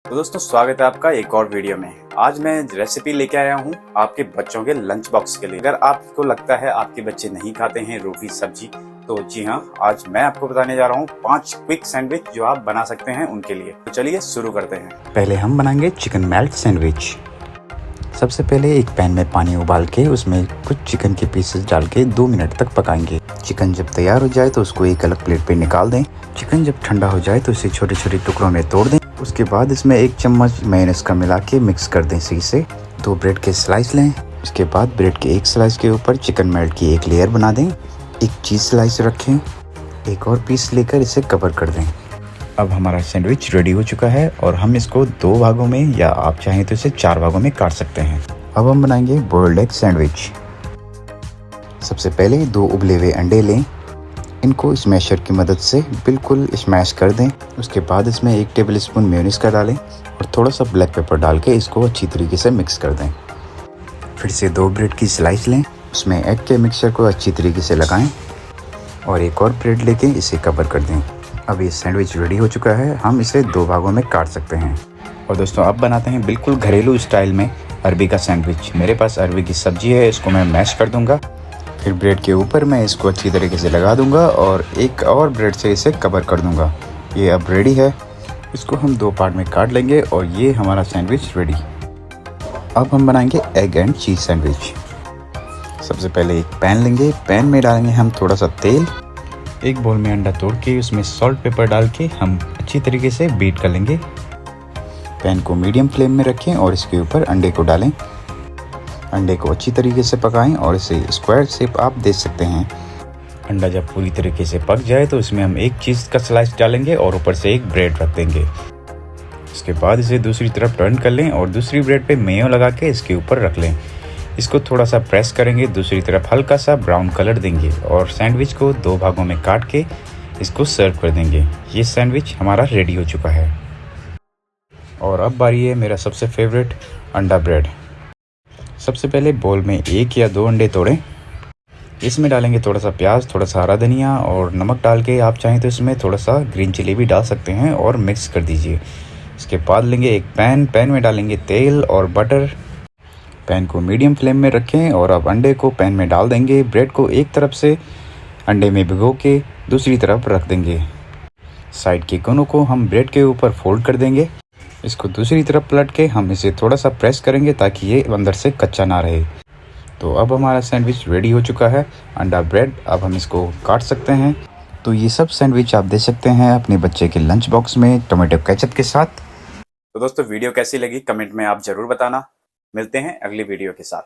तो दोस्तों स्वागत है आपका एक और वीडियो में। आज मैं रेसिपी लेके आया हूँ आपके बच्चों के लंच बॉक्स के लिए। अगर आपको लगता है आपके बच्चे नहीं खाते हैं रोटी सब्जी, तो जी हाँ, आज मैं आपको बताने जा रहा हूँ 5 क्विक सैंडविच जो आप बना सकते हैं उनके लिए। तो चलिए शुरू करते हैं। पहले हम बनाएंगे चिकन मेल्ट सैंडविच। सबसे पहले एक पैन में पानी उबाल के उसमें कुछ चिकन के पीसेस डाल के 2 मिनट तक पकाएंगे। चिकन जब तैयार हो जाए तो उसको एक अलग प्लेट पे निकाल दें। चिकन जब ठंडा हो जाए तो इसे छोटे छोटे टुकड़ों में तोड़ दें। उसके बाद इसमें 1 चम्मच मेयोनेज़ का मिला के मिक्स कर दें सही से। 2 ब्रेड के स्लाइस लें। उसके बाद ब्रेड के एक स्लाइस के ऊपर चिकन मेल्ट की एक लेयर बना दें। एक चीज़ स्लाइस रखें। एक और पीस लेकर इसे कवर कर दें। अब हमारा सैंडविच रेडी हो चुका है और हम इसको 2 भागों में या आप चाहें तो इसे 4 भागों में काट सकते हैं। अब हम बनाएंगे बॉइल्ड एग सैंडविच। सबसे पहले 2 उबले हुए अंडे लें। इनको स्मैशर की मदद से बिल्कुल स्मैश कर दें। उसके बाद इसमें 1 टेबलस्पून मेयोनीज़ का डालें और थोड़ा सा ब्लैक पेपर डाल के इसको अच्छी तरीके से मिक्स कर दें। फिर से 2 ब्रेड की स्लाइस लें। उसमें एग के मिक्सचर को अच्छी तरीके से लगाएं और एक और ब्रेड लेके इसे कवर कर दें। अब ये सैंडविच रेडी हो चुका है। हम इसे 2 भागों में काट सकते हैं। और दोस्तों अब बनाते हैं बिल्कुल घरेलू स्टाइल में अरबी का सैंडविच। मेरे पास अरबी की सब्जी है, इसको मैं मैश कर दूंगा। फिर ब्रेड के ऊपर मैं इसको अच्छी तरीके से लगा दूंगा और एक और ब्रेड से इसे कवर कर दूंगा। ये अब रेडी है। इसको हम 2 पार्ट में काट लेंगे और ये हमारा सैंडविच रेडी। अब हम बनाएंगे एग एंड चीज़ सैंडविच। सबसे पहले एक पैन लेंगे। पैन में डालेंगे हम थोड़ा सा तेल। एक बोल में अंडा तोड़ के उसमें सॉल्ट पेपर डाल के हम अच्छी तरीके से बीट कर लेंगे। पैन को मीडियम फ्लेम में रखें और इसके ऊपर अंडे को डालें। अंडे को अच्छी तरीके से पकाएं और इसे स्क्वायर शेप आप दे सकते हैं। अंडा जब पूरी तरीके से पक जाए तो इसमें हम एक चीज़ का स्लाइस डालेंगे और ऊपर से एक ब्रेड रख देंगे। इसके बाद इसे दूसरी तरफ टर्न कर लें और दूसरी ब्रेड पे मेयो लगा के इसके ऊपर रख लें। इसको थोड़ा सा प्रेस करेंगे, दूसरी तरफ हल्का सा ब्राउन कलर देंगे और सैंडविच को 2 भागों में काट के इसको सर्व कर देंगे। ये सैंडविच हमारा रेडी हो चुका है। और अब बारी है मेरा सबसे फेवरेट अंडा ब्रेड। सबसे पहले बोल में 1 या 2 अंडे तोड़ें। इसमें डालेंगे थोड़ा सा प्याज, थोड़ा सा हरा धनिया और नमक डाल के आप चाहें तो इसमें थोड़ा सा ग्रीन चिली भी डाल सकते हैं और मिक्स कर दीजिए। इसके बाद लेंगे एक पैन में डालेंगे तेल और बटर। पैन को मीडियम फ्लेम में रखें और अब अंडे को पैन में डाल देंगे। ब्रेड को एक तरफ से अंडे में भिगो के दूसरी तरफ रख देंगे। साइड के कोनों को हम ब्रेड के ऊपर फोल्ड कर देंगे। इसको दूसरी तरफ पलट के हम इसे थोड़ा सा प्रेस करेंगे ताकि ये अंदर से कच्चा ना रहे। तो अब हमारा सैंडविच रेडी हो चुका है, अंडा ब्रेड। अब हम इसको काट सकते हैं। तो ये सब सैंडविच आप दे सकते हैं अपने बच्चे के लंच बॉक्स में टोमेटो केचप के साथ। तो दोस्तों वीडियो कैसी लगी कमेंट में आप जरूर बताना। मिलते हैं अगली वीडियो के साथ।